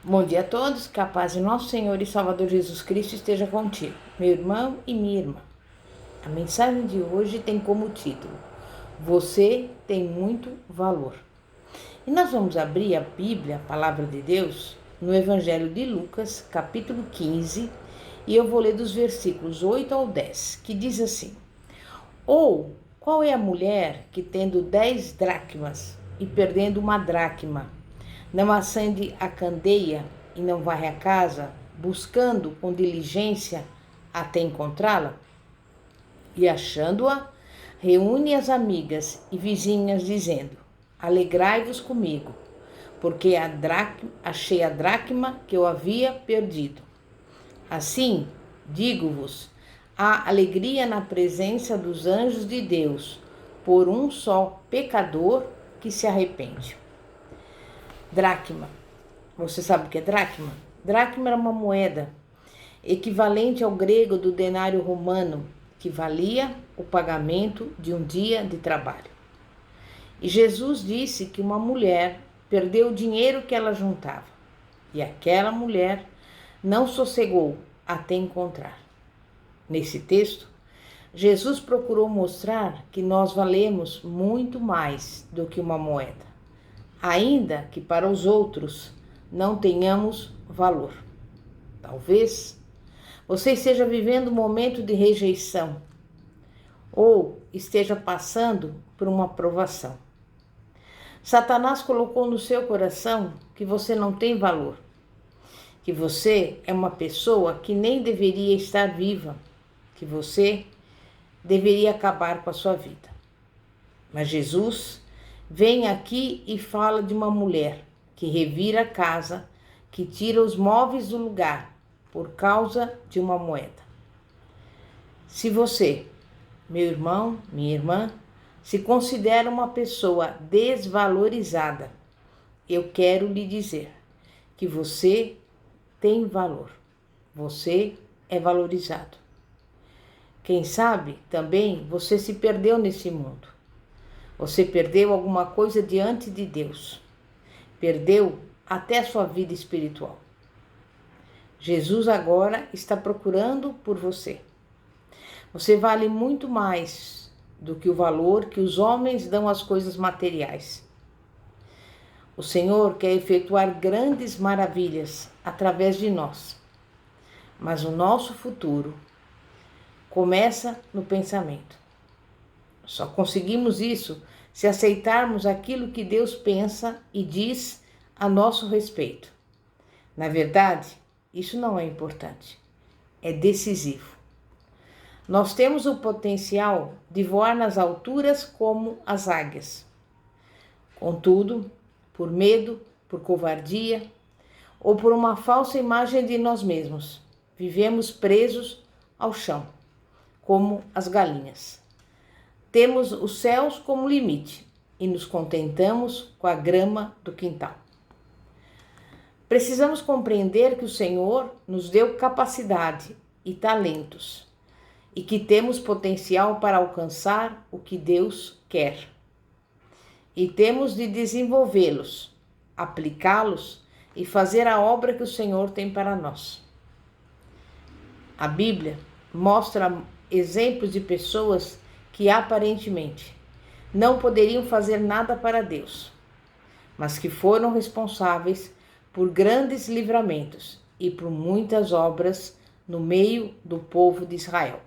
Bom dia a todos, que a paz de nosso Senhor e Salvador Jesus Cristo esteja contigo, meu irmão e minha irmã. A mensagem de hoje tem como título: Você tem muito valor. E nós vamos abrir a Bíblia, a Palavra de Deus, no Evangelho de Lucas, capítulo 15, e eu vou ler dos versículos 8 ao 10, que diz assim: Ou qual é a mulher que, tendo 10 dracmas e perdendo uma dracma, não acende a candeia e não varre a casa, buscando com diligência até encontrá-la? E achando-a, reúne as amigas e vizinhas, dizendo: Alegrai-vos comigo, porque achei a dracma que eu havia perdido. Assim, digo-vos, há alegria na presença dos anjos de Deus por um só pecador que se arrepende. Dracma. Você sabe o que é dracma? Dracma era uma moeda equivalente ao grego do denário romano, que valia o pagamento de um dia de trabalho. E Jesus disse que uma mulher perdeu o dinheiro que ela juntava, e aquela mulher não sossegou até encontrar. Nesse texto, Jesus procurou mostrar que nós valemos muito mais do que uma moeda, ainda que para os outros não tenhamos valor. Talvez você esteja vivendo um momento de rejeição ou esteja passando por uma provação. Satanás colocou no seu coração que você não tem valor, que você é uma pessoa que nem deveria estar viva, que você deveria acabar com a sua vida. Mas Jesus vem aqui e fala de uma mulher que revira a casa, que tira os móveis do lugar por causa de uma moeda. Se você, meu irmão, minha irmã, se considera uma pessoa desvalorizada, eu quero lhe dizer que você tem valor. Você é valorizado. Quem sabe também você se perdeu nesse mundo. Você perdeu alguma coisa diante de Deus. Perdeu até a sua vida espiritual. Jesus agora está procurando por você. Você vale muito mais do que o valor que os homens dão às coisas materiais. O Senhor quer efetuar grandes maravilhas através de nós, mas o nosso futuro começa no pensamento. Só conseguimos isso se aceitarmos aquilo que Deus pensa e diz a nosso respeito. Na verdade, isso não é importante, é decisivo. Nós temos o potencial de voar nas alturas como as águias. Contudo, por medo, por covardia ou por uma falsa imagem de nós mesmos, vivemos presos ao chão, como as galinhas. Temos os céus como limite e nos contentamos com a grama do quintal. Precisamos compreender que o Senhor nos deu capacidade e talentos e que temos potencial para alcançar o que Deus quer. E temos de desenvolvê-los, aplicá-los e fazer a obra que o Senhor tem para nós. A Bíblia mostra exemplos de pessoas que aparentemente não poderiam fazer nada para Deus, mas que foram responsáveis por grandes livramentos e por muitas obras no meio do povo de Israel.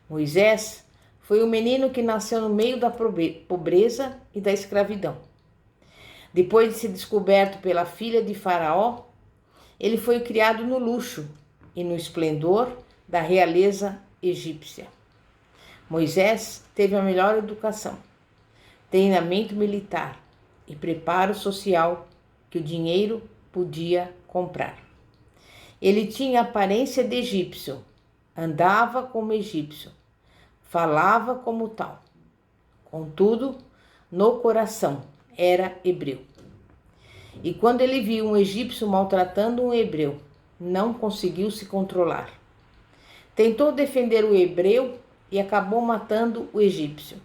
Moisés foi um menino que nasceu no meio da pobreza e da escravidão. Depois de ser descoberto pela filha de Faraó, ele foi criado no luxo e no esplendor da realeza egípcia. Moisés teve a melhor educação, treinamento militar e preparo social que o dinheiro podia comprar. Ele tinha aparência de egípcio, andava como egípcio, falava como tal. Contudo, no coração era hebreu. E quando ele viu um egípcio maltratando um hebreu, não conseguiu se controlar. Tentou defender o hebreu e acabou matando o egípcio.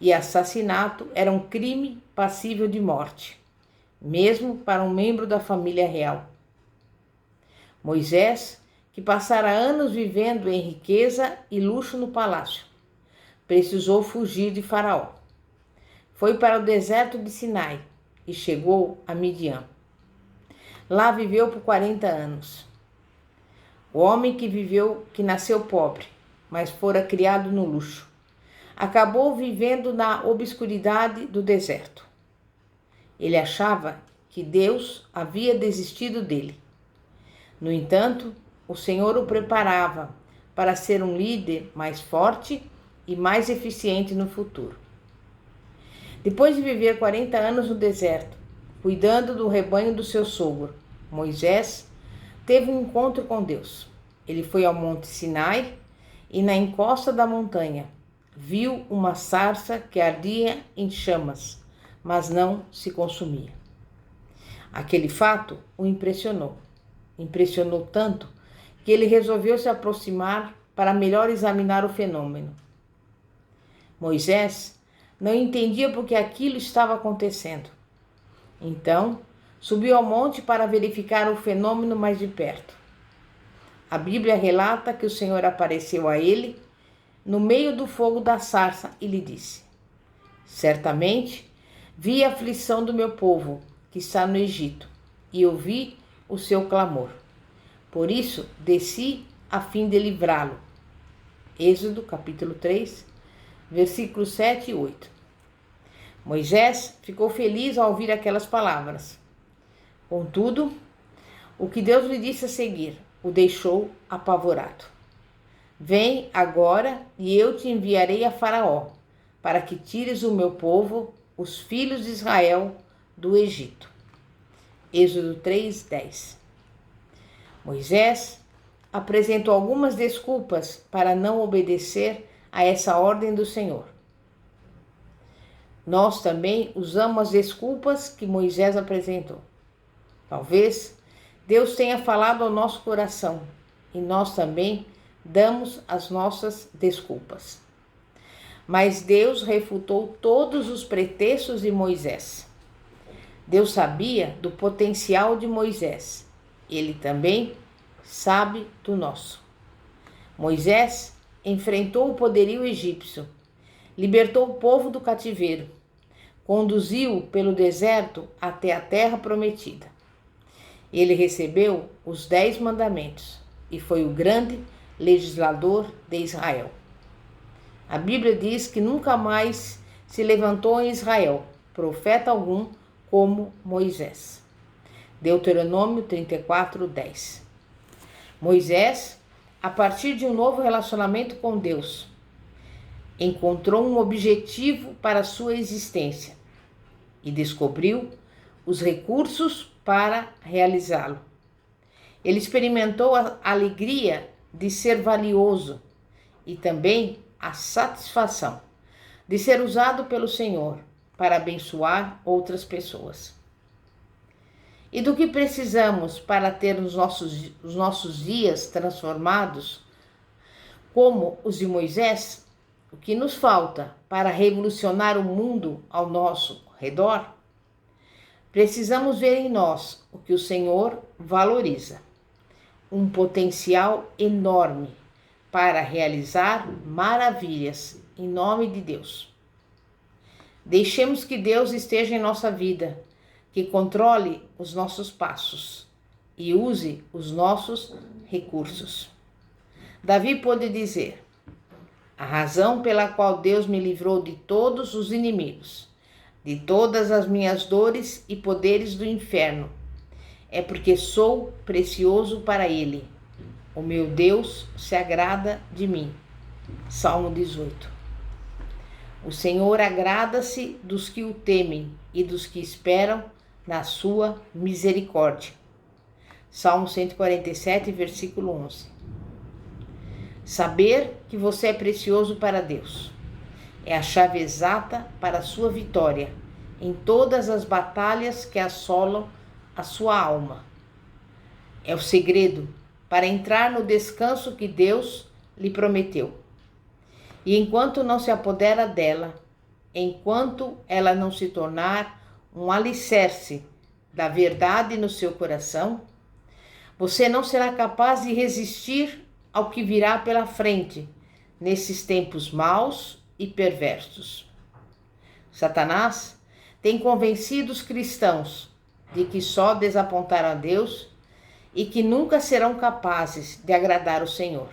E assassinato era um crime passível de morte. mesmo para um membro da família real. Moisés, que passara anos vivendo em riqueza e luxo no palácio, precisou fugir de Faraó. Foi para o deserto de Sinai e chegou a Midian. Lá viveu por 40 anos. O homem que nasceu pobre, mas fora criado no luxo, acabou vivendo na obscuridade do deserto. Ele achava que Deus havia desistido dele. No entanto, o Senhor o preparava para ser um líder mais forte e mais eficiente no futuro. Depois de viver 40 anos no deserto, cuidando do rebanho do seu sogro, Moisés teve um encontro com Deus. Ele foi ao Monte Sinai e, na encosta da montanha, viu uma sarça que ardia em chamas, mas não se consumia. Aquele fato o impressionou. Impressionou tanto que ele resolveu se aproximar para melhor examinar o fenômeno. Moisés não entendia por que aquilo estava acontecendo. Então, subiu ao monte para verificar o fenômeno mais de perto. A Bíblia relata que o Senhor apareceu a ele no meio do fogo da sarça e lhe disse: certamente vi a aflição do meu povo que está no Egito e ouvi o seu clamor. Por isso desci a fim de livrá-lo. Êxodo capítulo 3, versículos 7 e 8. Moisés ficou feliz ao ouvir aquelas palavras. Contudo, o que Deus lhe disse a seguir o deixou apavorado. Vem agora e eu te enviarei a Faraó, para que tires o meu povo, os filhos de Israel, do Egito. Êxodo 3:10. Moisés apresentou algumas desculpas para não obedecer a essa ordem do Senhor. Nós também usamos as desculpas que Moisés apresentou. Talvez Deus tenha falado ao nosso coração e nós também damos as nossas desculpas. Mas Deus refutou todos os pretextos de Moisés. Deus sabia do potencial de Moisés. Ele também sabe do nosso. Moisés enfrentou o poderio egípcio, libertou o povo do cativeiro, conduziu pelo deserto até a terra prometida. Ele recebeu os 10 mandamentos e foi o grande legislador de Israel. A Bíblia diz que nunca mais se levantou em Israel profeta algum como Moisés. Deuteronômio 34:10. Moisés, a partir de um novo relacionamento com Deus, encontrou um objetivo para a sua existência e descobriu os recursos para realizá-lo. Ele experimentou a alegria de ser valioso e também a satisfação de ser usado pelo Senhor para abençoar outras pessoas. E do que precisamos para ter os nossos dias transformados como os de Moisés? O que nos falta para revolucionar o mundo ao nosso redor? Precisamos ver em nós o que o Senhor valoriza, um potencial enorme para realizar maravilhas em nome de Deus. Deixemos que Deus esteja em nossa vida, que controle os nossos passos e use os nossos recursos. Davi pôde dizer: a razão pela qual Deus me livrou de todos os inimigos, de todas as minhas dores e poderes do inferno, é porque sou precioso para Ele. O meu Deus se agrada de mim. Salmo 18. O Senhor agrada-se dos que o temem e dos que esperam na sua misericórdia. Salmo 147, versículo 11. Saber que você é precioso para Deus é a chave exata para a sua vitória em todas as batalhas que assolam a sua alma. É o segredo para entrar no descanso que Deus lhe prometeu. E enquanto não se apodera dela, enquanto ela não se tornar um alicerce da verdade no seu coração, você não será capaz de resistir ao que virá pela frente nesses tempos maus e perversos. Satanás tem convencido os cristãos de que só desapontaram a Deus e que nunca serão capazes de agradar o Senhor.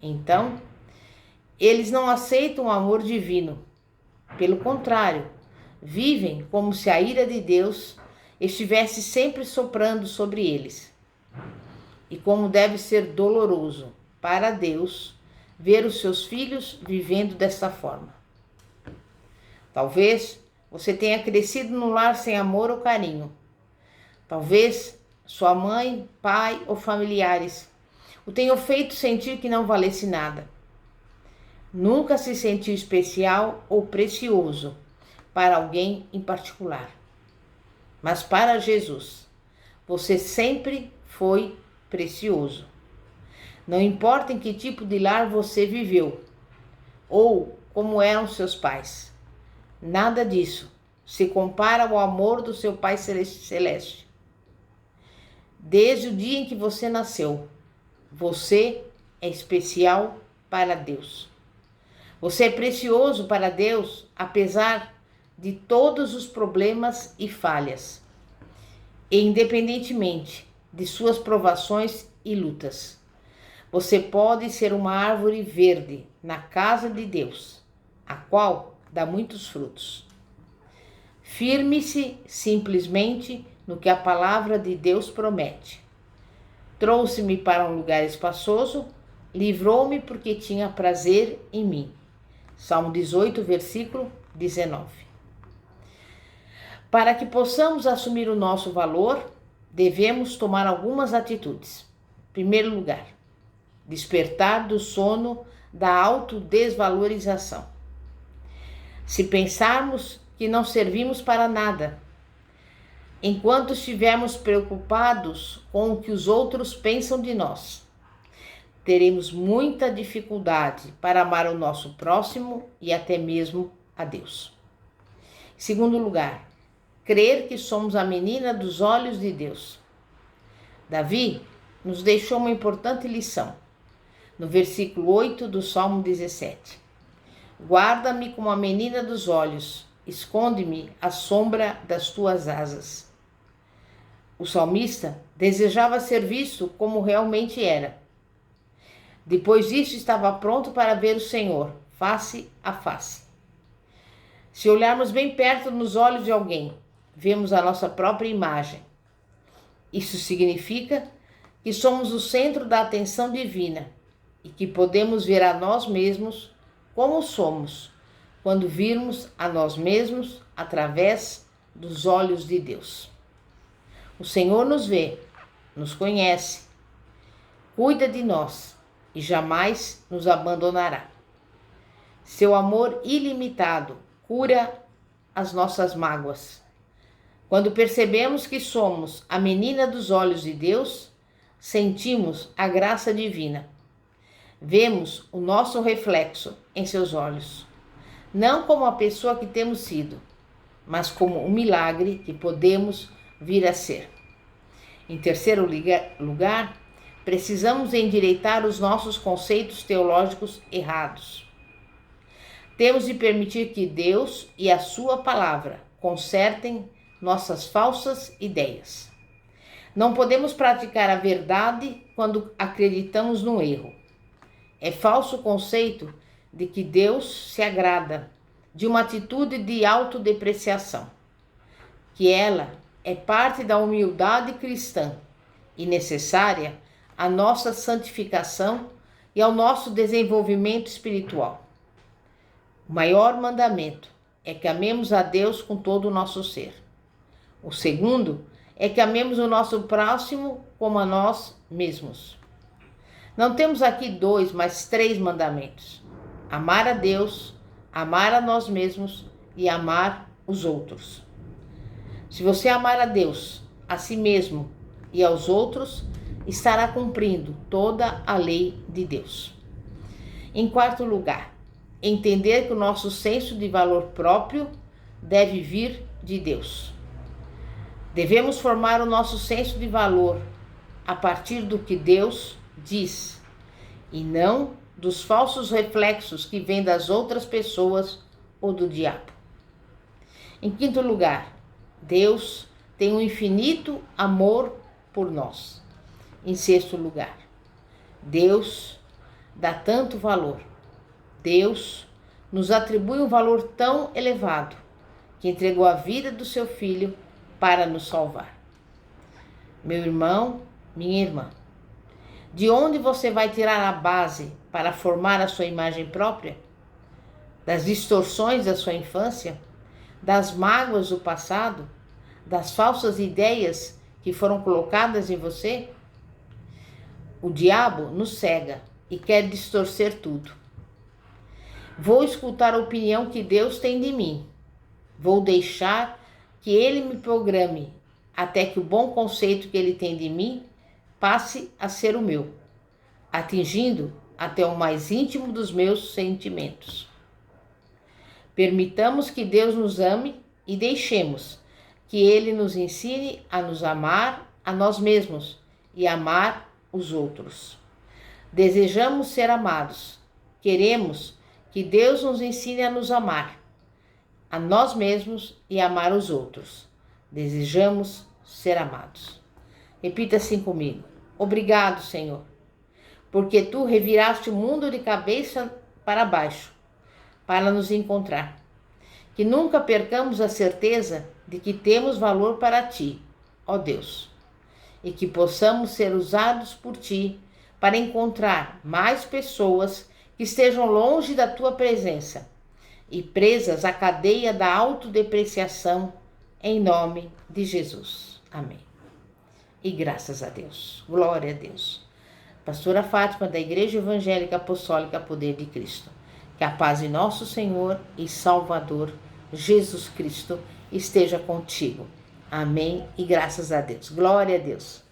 Então, eles não aceitam o amor divino. Pelo contrário, vivem como se a ira de Deus estivesse sempre soprando sobre eles. E como deve ser doloroso para Deus ver os seus filhos vivendo desta forma. Talvez você tenha crescido num lar sem amor ou carinho. Talvez sua mãe, pai ou familiares o tenham feito sentir que não valesse nada. Nunca se sentiu especial ou precioso para alguém em particular. Mas para Jesus, você sempre foi precioso. Não importa em que tipo de lar você viveu ou como eram seus pais. Nada disso se compara ao amor do seu Pai Celeste. Desde o dia em que você nasceu, você é especial para Deus. Você é precioso para Deus, apesar de todos os problemas e falhas, e independentemente de suas provações e lutas. Você pode ser uma árvore verde na casa de Deus, a qual dá muitos frutos. Firme-se simplesmente no que a palavra de Deus promete. Trouxe-me para um lugar espaçoso, livrou-me porque tinha prazer em mim. Salmo 18, versículo 19. Para que possamos assumir o nosso valor, devemos tomar algumas atitudes. Em primeiro lugar, despertar do sono da autodesvalorização. Se pensarmos que não servimos para nada, enquanto estivermos preocupados com o que os outros pensam de nós, teremos muita dificuldade para amar o nosso próximo e até mesmo a Deus. Em segundo lugar, crer que somos a menina dos olhos de Deus. Davi nos deixou uma importante lição, no versículo 8 do Salmo 17. Guarda-me como a menina dos olhos, esconde-me à sombra das tuas asas. O salmista desejava ser visto como realmente era. Depois disso, estava pronto para ver o Senhor, face a face. Se olharmos bem perto nos olhos de alguém, vemos a nossa própria imagem. Isso significa que somos o centro da atenção divina e que podemos ver a nós mesmos como somos, quando virmos a nós mesmos através dos olhos de Deus. O Senhor nos vê, nos conhece, cuida de nós e jamais nos abandonará. Seu amor ilimitado cura as nossas mágoas. Quando percebemos que somos a menina dos olhos de Deus, sentimos a graça divina. Vemos o nosso reflexo em seus olhos, não como a pessoa que temos sido, mas como um milagre que podemos vir a ser. Em terceiro lugar, precisamos endireitar os nossos conceitos teológicos errados. Temos de permitir que Deus e a sua palavra consertem nossas falsas ideias. Não podemos praticar a verdade quando acreditamos no erro. É falso o conceito de que Deus se agrada de uma atitude de autodepreciação, que ela é parte da humildade cristã e necessária à nossa santificação e ao nosso desenvolvimento espiritual. O maior mandamento é que amemos a Deus com todo o nosso ser. O segundo é que amemos o nosso próximo como a nós mesmos. Não temos aqui 2, mas 3 mandamentos: amar a Deus, amar a nós mesmos e amar os outros. Se você amar a Deus, a si mesmo e aos outros, estará cumprindo toda a lei de Deus. Em quarto lugar, entender que o nosso senso de valor próprio deve vir de Deus. Devemos formar o nosso senso de valor a partir do que Deus diz e não dos falsos reflexos que vêm das outras pessoas ou do diabo. Em quinto lugar, Deus tem um infinito amor por nós. Em sexto lugar, Deus dá tanto valor. Deus nos atribui um valor tão elevado que entregou a vida do seu Filho para nos salvar. Meu irmão, minha irmã, de onde você vai tirar a base para formar a sua imagem própria? Das distorções da sua infância? Das mágoas do passado? Das falsas ideias que foram colocadas em você? O diabo nos cega e quer distorcer tudo. Vou escutar a opinião que Deus tem de mim. Vou deixar que Ele me programe até que o bom conceito que Ele tem de mim passe a ser o meu, atingindo até o mais íntimo dos meus sentimentos. Permitamos que Deus nos ame e deixemos que Ele nos ensine a nos amar a nós mesmos e amar os outros. Desejamos ser amados. Queremos que Deus nos ensine a nos amar a nós mesmos e amar os outros. Desejamos ser amados. Repita assim comigo. Obrigado, Senhor, porque Tu reviraste o mundo de cabeça para baixo para nos encontrar. Que nunca percamos a certeza de que temos valor para Ti, ó Deus, e que possamos ser usados por Ti para encontrar mais pessoas que estejam longe da Tua presença e presas à cadeia da autodepreciação, em nome de Jesus. Amém. E graças a Deus. Glória a Deus. Pastora Fátima, da Igreja Evangélica Apostólica Poder de Cristo. Que a paz de nosso Senhor e Salvador, Jesus Cristo, esteja contigo. Amém e graças a Deus. Glória a Deus.